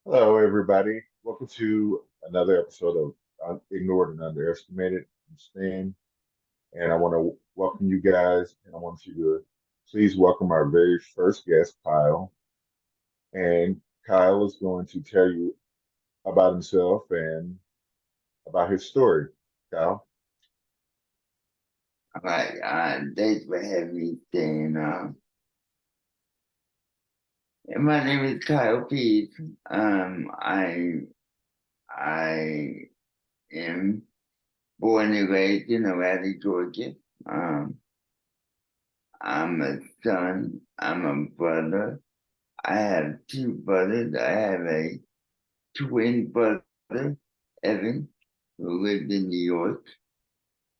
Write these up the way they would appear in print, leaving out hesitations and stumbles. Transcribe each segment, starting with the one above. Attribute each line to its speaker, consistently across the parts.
Speaker 1: Hello, everybody. Welcome to another episode of Ignored and Underestimated. I'm Stan, and I want to welcome you guys, and I want you to please welcome our very first guest, Kyle. And Kyle is going to tell you about himself and about his story. Kyle,
Speaker 2: All right, thanks for having me, Dan. And my name is Kyle Pease. I am born and raised in Atlanta, Georgia. Um, I'm a son. I'm a brother. I have two brothers. I have a twin brother, Evan, who lives in New York.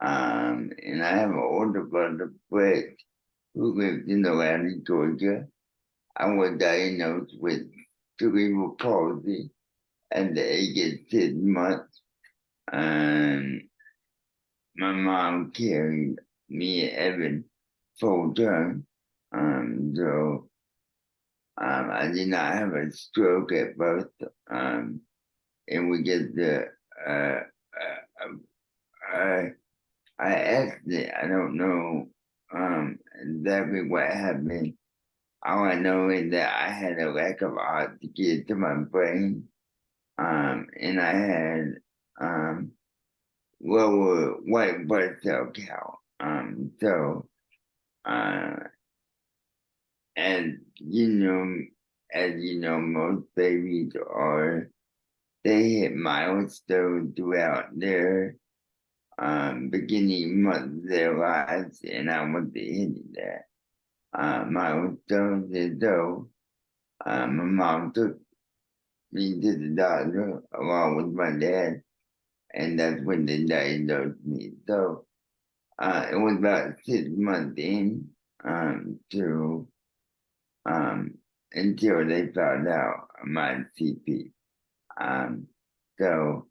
Speaker 2: And I have an older brother, Brett, who lives in Atlanta, Georgia. I was diagnosed with cerebral palsy at the age of 6 months. And my mom carried me and Evan full term. I did not have a stroke at birth. Um, and we get the, uh, uh, I, I actually, I don't know exactly what happened. All I know is that I had a lack of oxygen to my brain, and I had lower white blood cell count. Uh, and as you know, most babies are they hit milestones throughout their beginning months of their lives, and I was hitting that milestones. And so my mom took me to the doctor along with my dad, and that's when they diagnosed me. So it was about 6 months in to um, until they found out my CP. Um, so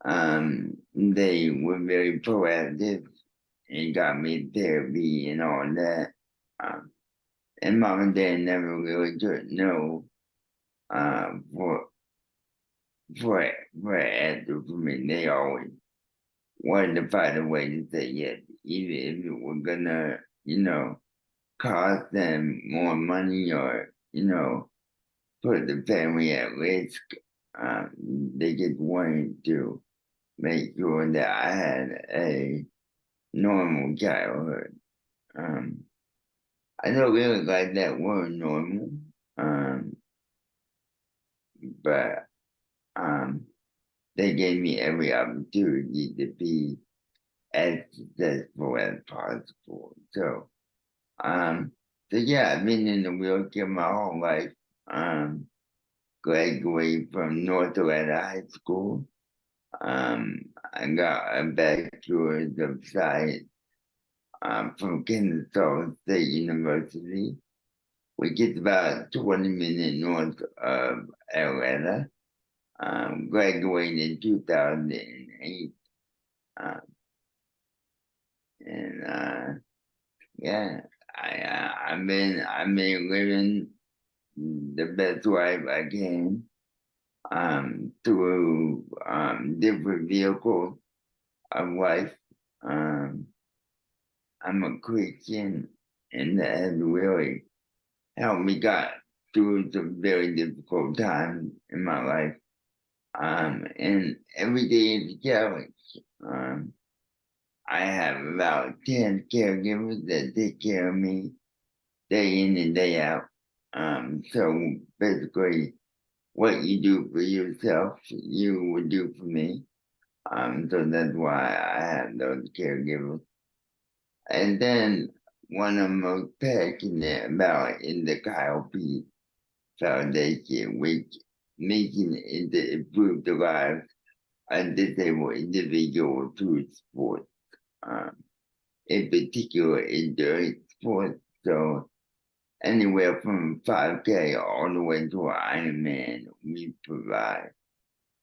Speaker 2: they were very proactive and got me therapy and all that. Um, and mom and dad never really took no uh, for for answer for me. They always wanted to find a way to say yes, even if it was gonna, cost them more money or, put the family at risk. Um, they just wanted to make sure that I had a normal childhood. Um, I don't really like that word normal, um, but um, they gave me every opportunity to be as successful as possible. Um, so yeah, I've been in the wheelchair my whole life. Um, Graduated from North Atlanta High School. I got a bachelor's of science from Kennesaw State University, which is about 20 minutes north of Atlanta. Graduated in 2008. Um, and yeah, I've been living the best life I can through different vehicles of life. Um, I'm a Christian, and that has really helped me got through some very difficult times in my life. And every day is a challenge. Um, I have about 10 caregivers that take care of me day in and day out. So basically, what you do for yourself, you would do for me. So that's why I have those caregivers. And then one I'm most passionate about is the Kyle P. Foundation, which making it to improve the lives of disabled individuals through sports, um, in particular endurance sports. So anywhere from 5K all the way to Ironman, we provide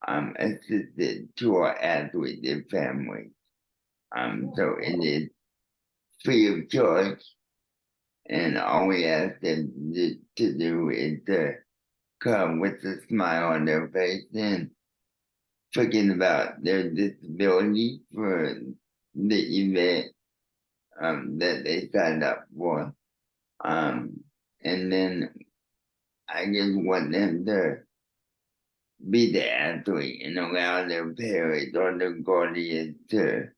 Speaker 2: assistance to our athletes and families. So it is free of charge, and all we ask them to do is to come with a smile on their face and forget about their disability for the event that they signed up for. Um, and then I just want them to be the athlete and allow their parents or their guardians to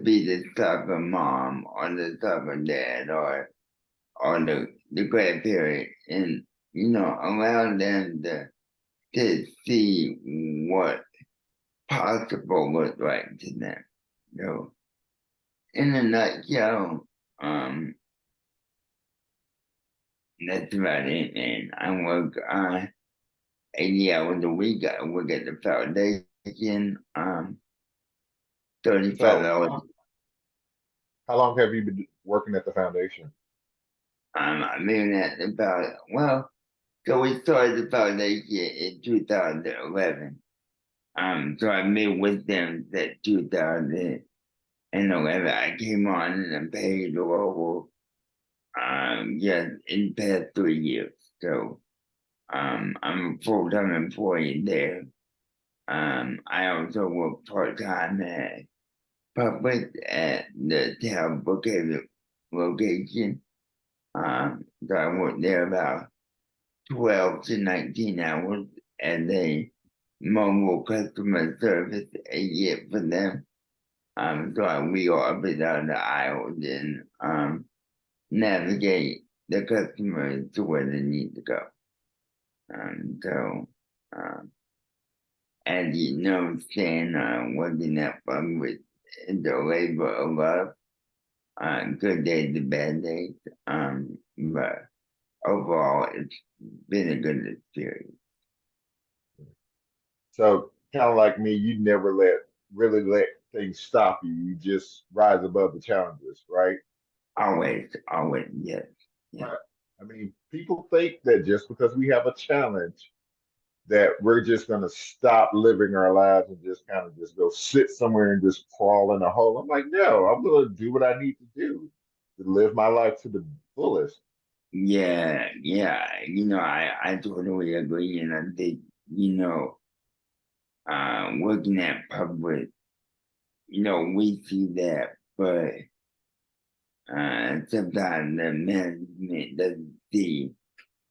Speaker 2: be the soccer mom or the soccer dad or the grandparent and allow them to see what possible looks like to them. So in a nutshell, um that's about it, man. I work 80 hours a week. I work at the foundation, 35
Speaker 1: So,
Speaker 2: hours.
Speaker 1: how long have you been working at the foundation?
Speaker 2: I'm in at about, well, so we started the foundation in 2011. So I've been with them since 2011. I came on and I paid over, yeah, in the past 3 years. So, I'm a full-time employee there. I also work part-time at public at the town Brookhaven location. So I work there about 12 to 19 hours as a mobile customer service agent for them. We orbit down the aisles and navigate the customers to where they need to go. Um, so, um, as you know, Stan, working at fun with the labor of love, good days and bad days. But overall, it's been a good experience.
Speaker 1: So, kind of like me, you never really let things stop you. You just rise above the challenges, right?
Speaker 2: Always, always, yes, yeah,
Speaker 1: Right. I mean, people think that just because we have a challenge, that we're just going to stop living our lives and just kind of just go sit somewhere and just crawl in a hole. I'm like, no, I'm going to do what I need to do to live my life to the fullest.
Speaker 2: yeah, yeah. I totally agree, and I think working at public, we see that, but sometimes the management doesn't see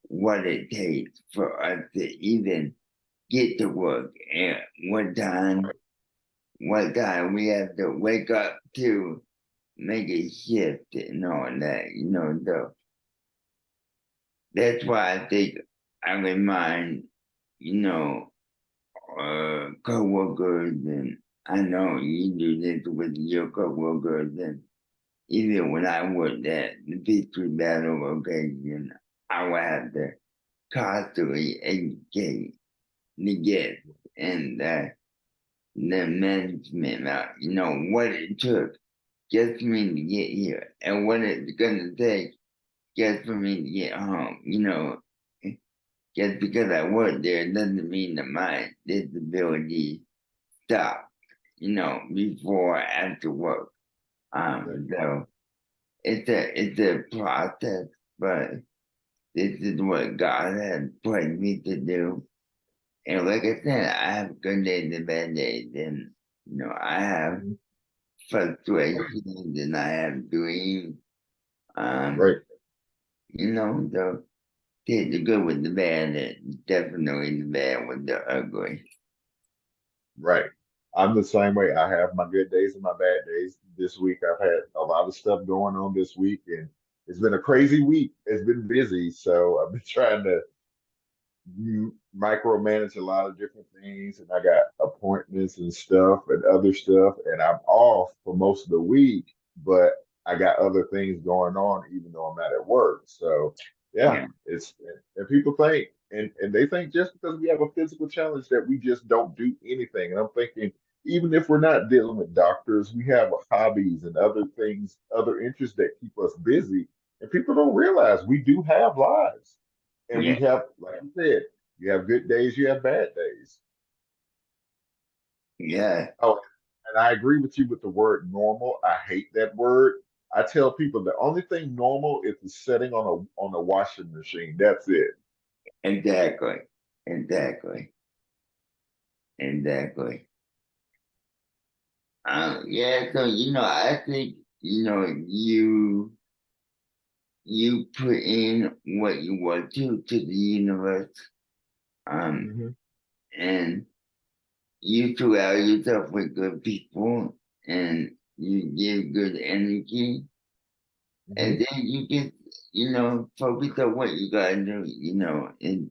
Speaker 2: what it takes for us to even get to work and what time we have to wake up to make a shift and all that, so that's why I think I remind, you know, coworkers and I know you do this with your coworkers and even when I worked at the Victory Battle location, I would have to constantly educate the guests and the management about, what it took just for me to get here and what it's gonna take just for me to get home. Just because I work there doesn't mean that my disability stopped, before or after work. So it's a process, but this is what God has put me to do. And like I said, I have good days and bad days, and I have
Speaker 1: Mhm.
Speaker 2: frustrations and I have dreams. Um,
Speaker 1: Right,
Speaker 2: so take the good with the bad and definitely the bad with the ugly.
Speaker 1: right. I'm the same way. I have my good days and my bad days. This week, I've had a lot of stuff going on this week, and it's been a crazy week. It's been busy, so I've been trying to micromanage a lot of different things, and I got appointments and stuff and other stuff, and I'm off for most of the week, but I got other things going on, even though I'm not at work. So, yeah,
Speaker 2: Yeah,
Speaker 1: it's and people think, and they think just because we have a physical challenge that we just don't do anything. And I'm thinking, even if we're not dealing with doctors, we have hobbies and other things, other interests that keep us busy, and people don't realize we do have lives. And we
Speaker 2: yeah,
Speaker 1: have, like you said, you have good days, you have bad days.
Speaker 2: yeah,
Speaker 1: Oh, and I agree with you with the word normal. I hate that word. I tell people the only thing normal is the setting on a washing machine. That's it.
Speaker 2: exactly, exactly, exactly. Yeah, so I think you put in what you want to the universe, um,
Speaker 1: Hmm.
Speaker 2: and you surround yourself with good people, and you give good energy,
Speaker 1: Hmm.
Speaker 2: and then you can focus on what you gotta do. And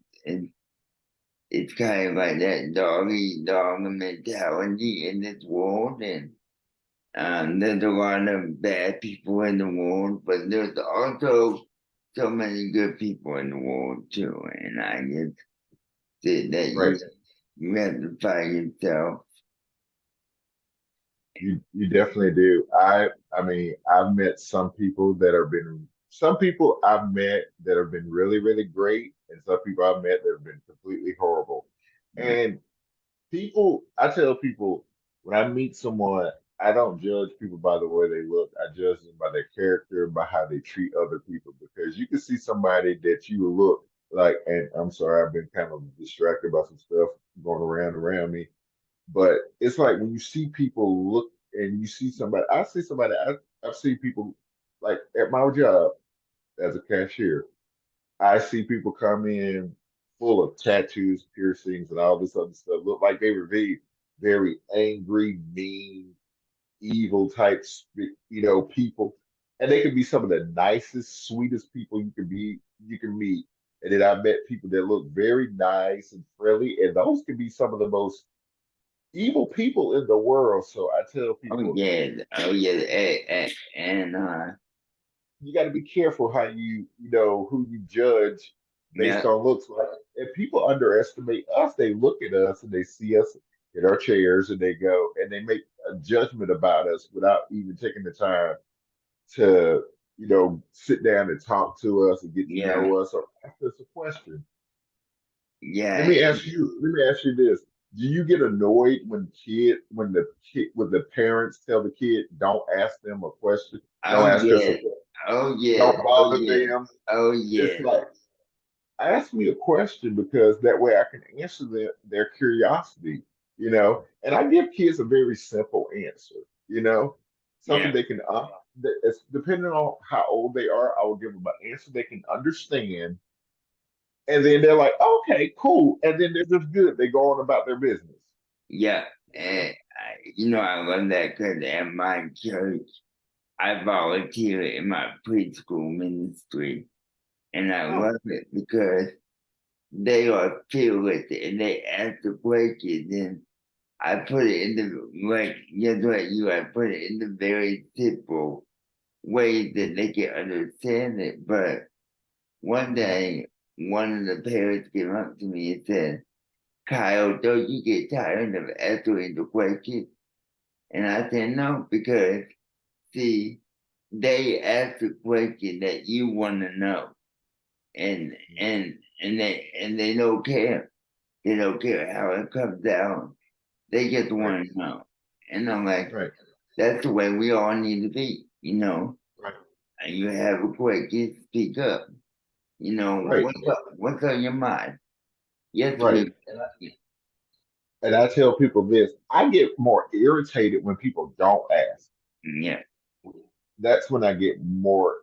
Speaker 2: it's kind of like that dog eat dog mentality in this world, and there's a lot of bad people in the world, but there's also so many good people in the world too. And I just said that
Speaker 1: Right.
Speaker 2: you have to find yourself.
Speaker 1: You definitely do. I mean, I've met some people I've met that have been really, really great, and some people I've met that have been completely horrible.
Speaker 2: Yeah,
Speaker 1: And I tell people when I meet someone, I don't judge people by the way they look. I judge them by their character and by how they treat other people. Because you can see somebody that you look like, and I'm sorry, I've been kind of distracted by some stuff going around me. But it's like when you see people look and you see somebody, I've seen people like at my job as a cashier. I see people come in full of tattoos, piercings, and all this other stuff. Look like they were very, very angry, mean, evil types, people. And they can be some of the nicest, sweetest people you can meet. And then I met people that look very nice and friendly, and those can be some of the most evil people in the world. So I tell
Speaker 2: oh
Speaker 1: people,
Speaker 2: yeah, oh yeah, and
Speaker 1: you got to be careful how who you judge based
Speaker 2: yeah,
Speaker 1: on looks. Like if people underestimate us, they look at us and they see us in our chairs and they go and they make a judgment about us without even taking the time to sit down and talk to us and get to
Speaker 2: yeah,
Speaker 1: know us or ask us a question.
Speaker 2: yeah.
Speaker 1: Let me ask you this. Do you get annoyed when the parents tell the kid, don't ask them a question, don't
Speaker 2: Oh
Speaker 1: ask us a
Speaker 2: yeah,
Speaker 1: question,
Speaker 2: oh yeah,
Speaker 1: don't
Speaker 2: oh
Speaker 1: bother
Speaker 2: yeah,
Speaker 1: them?
Speaker 2: oh
Speaker 1: It's
Speaker 2: yeah,
Speaker 1: like, ask me a question because that way I can answer their curiosity, And I give kids a very simple answer, something
Speaker 2: yeah,
Speaker 1: they can, it's depending on how old they are, I will give them an answer they can understand. And then they're like, okay, cool. And then they're just good. They go on about their business.
Speaker 2: yeah. And I love that because at my church, I volunteer in my preschool ministry, and I
Speaker 1: Oh,
Speaker 2: love it because they are fearless and they ask the questions, and I put it in the like just like you, I put it in the very simple way that they can understand it. But one day, one of the parents came up to me and said, "Kyle, don't you get tired of answering the question?" And I said, "No, because see, they ask the question that you want to know, and they don't care. They don't care how it comes out. They just
Speaker 1: right,
Speaker 2: want to know." And I'm like,
Speaker 1: right,
Speaker 2: "That's the way we all need to be,
Speaker 1: right,
Speaker 2: And you have a question, speak up.
Speaker 1: right,
Speaker 2: What's on your mind? Yes,
Speaker 1: right. And I tell people this, I get more irritated when people don't ask.
Speaker 2: yeah,
Speaker 1: That's when I get more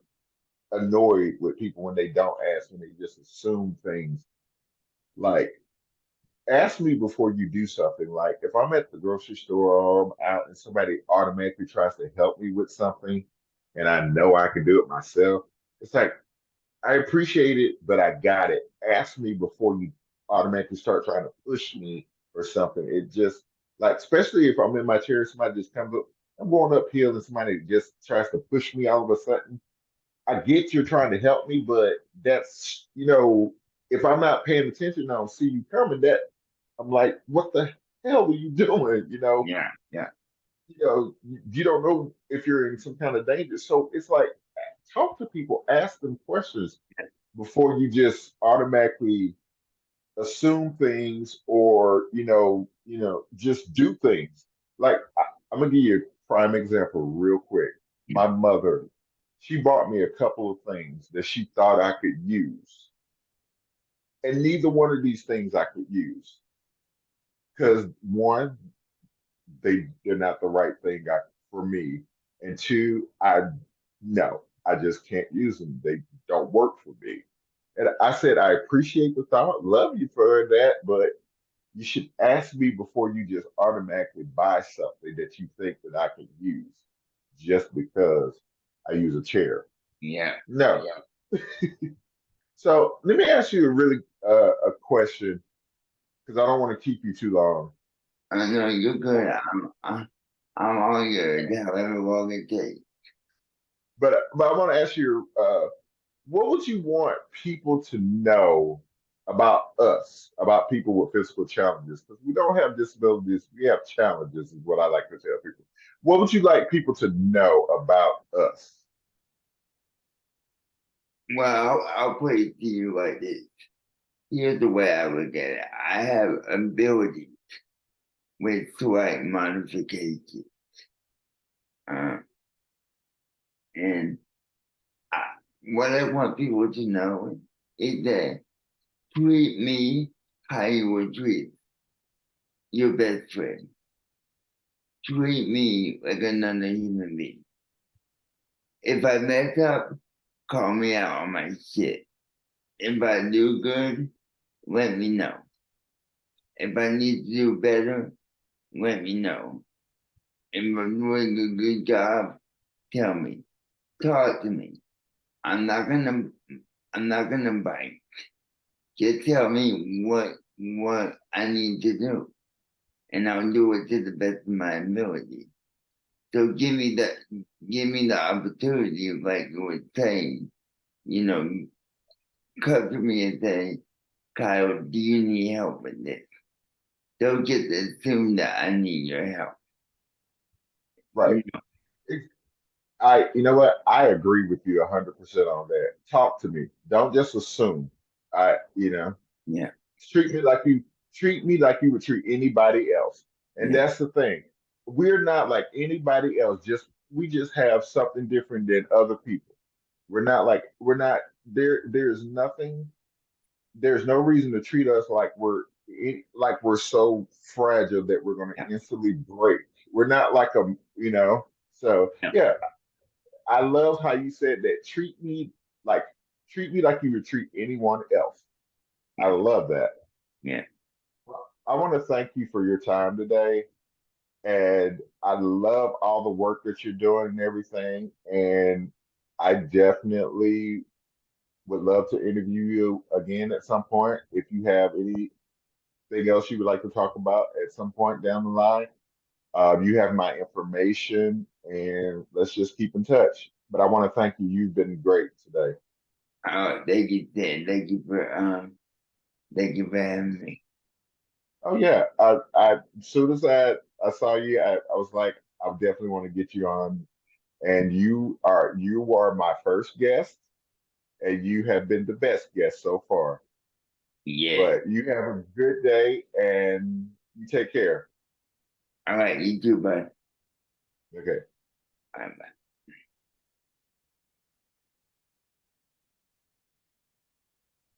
Speaker 1: annoyed with people when they don't ask, when they just assume things. Like, ask me before you do something. Like, if I'm at the grocery store or I'm out and somebody automatically tries to help me with something and I know I can do it myself, it's like, I appreciate it, but I got it. Ask me before you automatically start trying to push me or something. It just like, especially if I'm in my chair, somebody just comes up, I'm going uphill and somebody just tries to push me all of a sudden. I get you're trying to help me, but if I'm not paying attention, I don't see you coming. That I'm like, what the hell are you doing?
Speaker 2: yeah, yeah,
Speaker 1: You don't know if you're in some kind of danger. So it's like, talk to people, ask them questions before you just automatically assume things or just do things. Like I'm gonna give you a prime example real quick. My mother, she bought me a couple of things that she thought I could use. and neither one of these things I could use because one, they're not the right thing for me, and two, I just can't use them. They don't work for me. And I said I appreciate the thought, love you for that, but you should ask me before you just automatically buy something that you think that I can use just because I use a chair.
Speaker 2: Yeah.
Speaker 1: No. So let me ask you a really a question because I don't want to keep you too long.
Speaker 2: I know you're good. I'm all yours, however long it takes.
Speaker 1: But I want to ask you, what would you want people to know about us, about people with physical challenges? Because we don't have disabilities, we have challenges, is what I like to tell people. What would you like people to know about us?
Speaker 2: Well, I'll put it to you like this. Here's the way I look at it. I have ability with slight modification. Uh, and I, what I want people to know is that treat me how you would treat your best friend. Treat me like another human being. If I mess up, call me out on my shit. If I do good, let me know. If I need to do better, let me know. If I'm doing a good job, tell me. Talk to me. I'm not gonna I'm not gonna bite. Just tell me what I need to do. And I'll do it to the best of my ability. So give me the opportunity, like you were saying, you know, come to me and say, Kyle, do you need help with this? Don't just assume that I need your help.
Speaker 1: Right.
Speaker 2: You
Speaker 1: You know what? I agree with you 100% on that. Talk to me. Don't just assume. You know,
Speaker 2: Yeah,
Speaker 1: treat me like you would treat anybody else. And
Speaker 2: yeah,
Speaker 1: that's the thing. We're not like anybody else. We just have something different than other people. We're not there. There's no reason to treat us like we're so fragile that we're going
Speaker 2: yeah,
Speaker 1: to instantly break. We're not like so
Speaker 2: yeah,
Speaker 1: yeah, I love how you said that. Like treat me like you would treat anyone else. I
Speaker 2: yeah,
Speaker 1: love that.
Speaker 2: yeah.
Speaker 1: I want to thank you for your time today, and I love all the work that you're doing and everything. And I definitely would love to interview you again at some point if you have anything else you would like to talk about at some point down the line. You have my information, and let's just keep in touch. But I want to thank you. You've been great today.
Speaker 2: Thank you, Dan. Thank you for having me.
Speaker 1: Oh yeah, as soon as I saw you, I was like, I definitely want to get you on. And you are my first guest, and you have been the best guest so far.
Speaker 2: Yeah.
Speaker 1: But you have a good day, and you take care.
Speaker 2: All right, you too, bud.
Speaker 1: Okay.
Speaker 2: Bye bye.